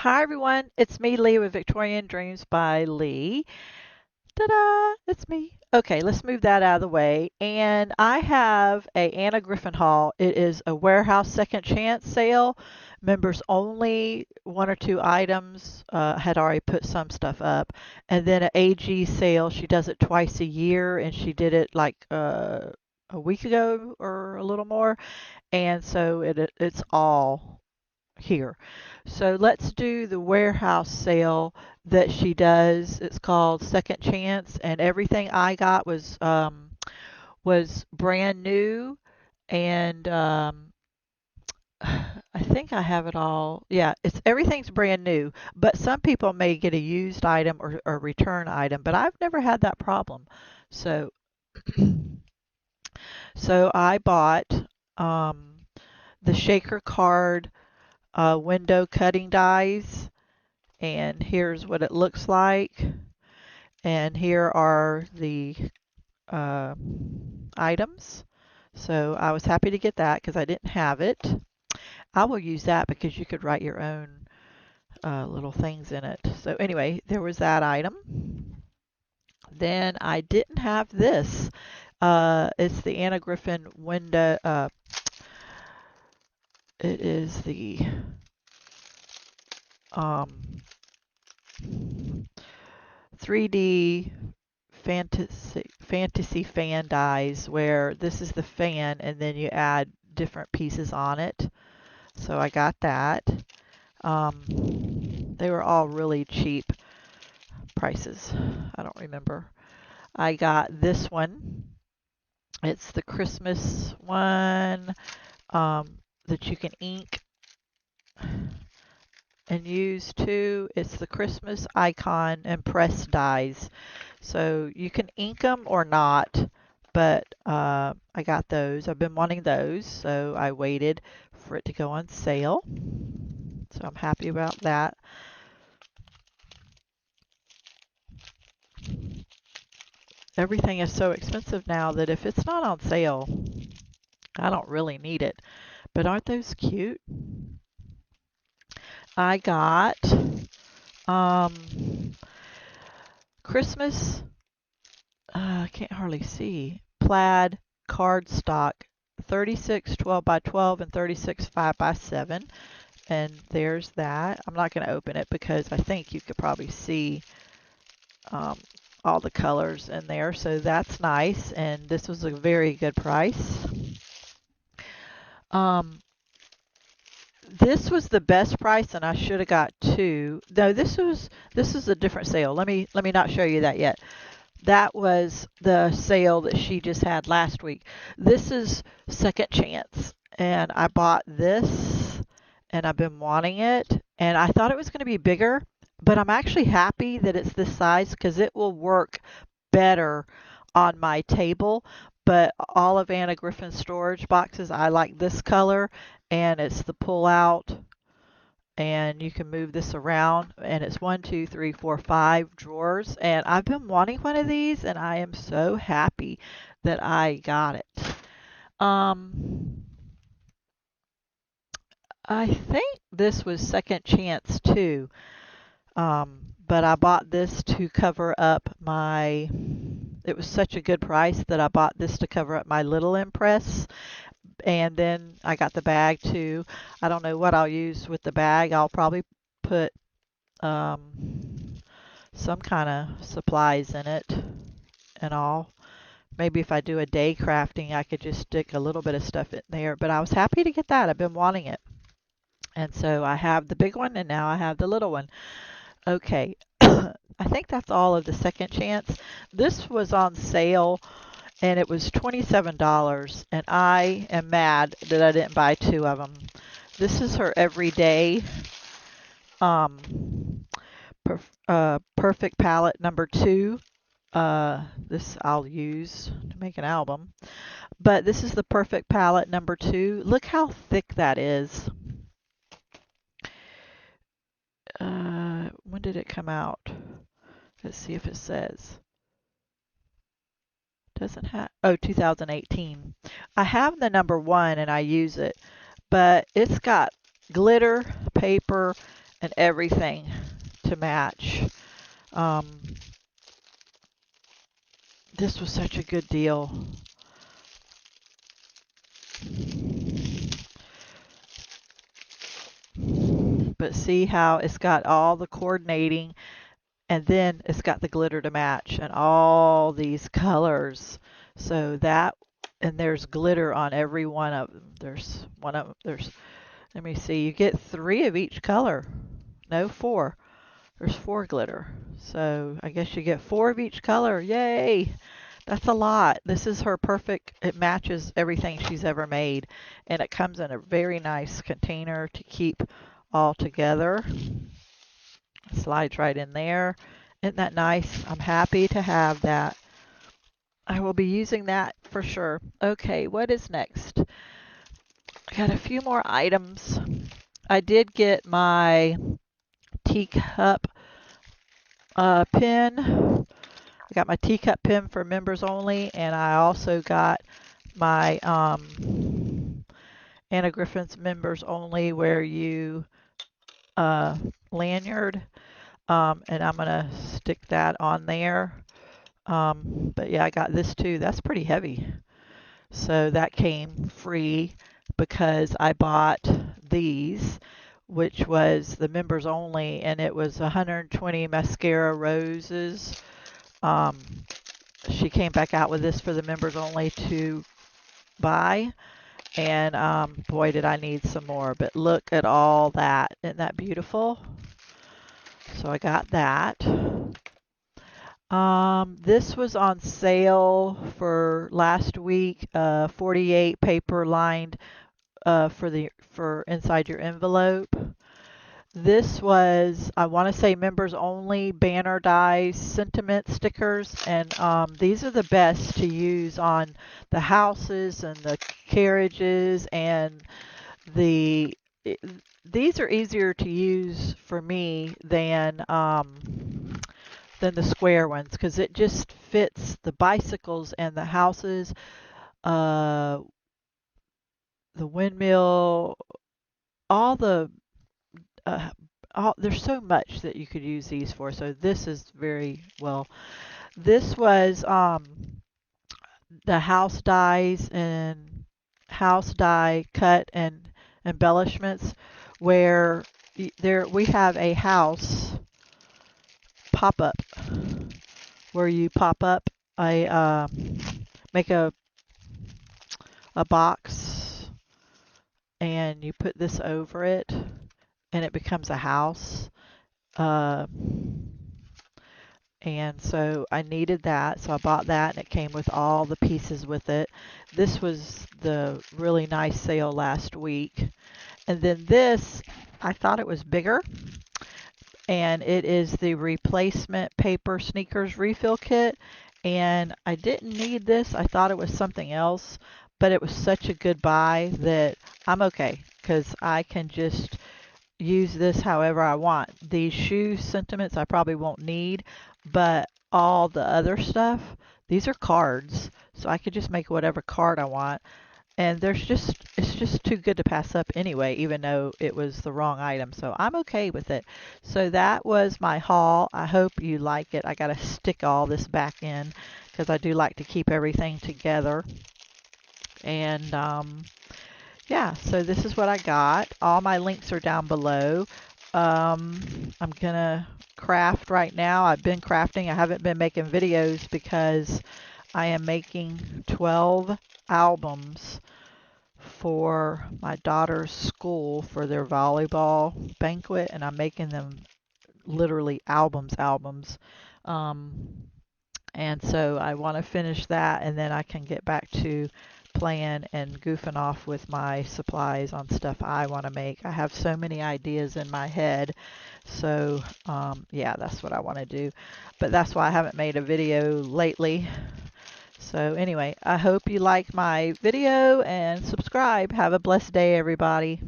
Hi everyone, it's me, Leigh with Victorian Dreams by Leigh. Ta-da! It's me. Okay, let's move that out of the way. And I have a Anna Griffin haul. It is a warehouse second chance sale. Members only, one or two items. Had already put some stuff up. And then an AG sale. She does it twice a year, and she did it like a week ago or a little more. And so it's all here. So let's do the warehouse sale that she does. It's called Second Chance, and everything I got was brand new, and I think I have it all. Yeah, it's everything's brand new, but some people may get a used item or return item, but I've never had that problem. So so I bought um, the shaker card window cutting dies, and here's what it looks like. And here are the uh, items. So I was happy to get that because I didn't have it. I will use that because you could write your own little things in it. So anyway, there was that item. Then I didn't have this. It's the Anna Griffin window. It is the um, 3D fantasy fan dies where this is the fan and then you add different pieces on it. So I got that. Um, they were all really cheap prices. I don't remember. I got this one. It's the Christmas one that you can ink and use too. It's the Christmas icon and press dies. So you can ink them or not, but I got those. I've been wanting those, so I waited for it to go on sale. So I'm happy about that. Everything is so expensive now that if it's not on sale, I don't really need it. But aren't those cute? I got um, Christmas, I can't hardly see, plaid cardstock 36 12 by 12 and 36 5 by 7. And there's that. I'm not going to open it because I think you could probably see um, all the colors in there. So that's nice. And this was a very good price. Um, this was the best price, and I should have got two. No, this is a different sale. Let me not show you that yet. That was the sale that she just had last week. This is Second Chance, and I bought this, and I've been wanting it, and I thought it was going to be bigger, but I'm actually happy that it's this size because it will work better on my table. But all of Anna Griffin's storage boxes, I like this color, and it's the pull out, and you can move this around, and it's 1, 2, 3, 4, 5 drawers, and I've been wanting one of these, and I am so happy that I got it. um I think this was Second Chance too, but I bought this to cover up my, it was such a good price that I bought this to cover up my little impress. And then I got the bag too. I don't know what I'll use with the bag. I'll probably put some kind of supplies in it and all. Maybe if I do a day crafting, I could just stick a little bit of stuff in there. But I was happy to get that. I've been wanting it. And so I have the big one and now I have the little one. Okay. I think that's all of the Second Chance. This was on sale and it was $27, and I am mad that I didn't buy two of them. This is her everyday um, perfect palette number 2. This I'll use to make an album. But this is the perfect palette number 2. Look how thick that is. When did it come out? Let's see if it says. Doesn't have, oh, 2018. I have the number 1 and I use it, but it's got glitter, paper, and everything to match. Um, this was such a good deal. But see how it's got all the coordinating, and then it's got the glitter to match and all these colors. So that, and there's glitter on every one of them. Let me see, you get 3 of each color. No, 4. There's 4 glitter. So I guess you get 4 of each color. Yay! That's a lot. This is her perfect, it matches everything she's ever made. And it comes in a very nice container to keep all together. Slides right in there. Isn't that nice? I'm happy to have that. I will be using that for sure. Okay, what is next? I got a few more items. I did get my teacup pin. I got my teacup pin for members only, and I also got my Anna Griffin's members only where you lanyard, and I'm gonna stick that on there. But yeah, I got this too. That's pretty heavy. So that came free because I bought these, which was the members only, and it was 120 mascara roses. She came back out with this for the members only to buy, and boy, did I need some more. But look at all that. Isn't that beautiful? So I got that. This was on sale for last week, 48 paper lined for inside your envelope. This was, I want to say, members only banner dies, sentiment stickers, and these are the best to use on the houses and the carriages, and these are easier to use for me than the square ones, because it just fits the bicycles and the houses, uh, the windmill, all the uh, there's so much that you could use these for. So this is very well. This was the house dies and house die cut and embellishments, where there we have a house pop up where you pop up a make a box and you put this over it and it becomes a house. Uh, and so I needed that, so I bought that, and it came with all the pieces with it. This was the really nice sale last week. And then this, I thought it was bigger, and it is the replacement paper sneakers refill kit. And I didn't need this. I thought it was something else, but it was such a good buy that I'm okay, because I can just use this however I want. These shoe sentiments I probably won't need, but all the other stuff, these are cards, so I could just make whatever card I want. And it's just too good to pass up anyway, even though it was the wrong item. So I'm okay with it. So that was my haul. I hope you like it. I got to stick all this back in because I do like to keep everything together. And yeah, so this is what I got. All my links are down below. I'm gonna craft right now. I've been crafting. I haven't been making videos because I am making 12 albums for my daughter's school for their volleyball banquet, and I'm making them literally albums. And so I want to finish that, and then I can get back to playing and goofing off with my supplies on stuff I want to make. I have so many ideas in my head. So yeah, that's what I want to do. But that's why I haven't made a video lately. So anyway, I hope you like my video and subscribe. Have a blessed day, everybody.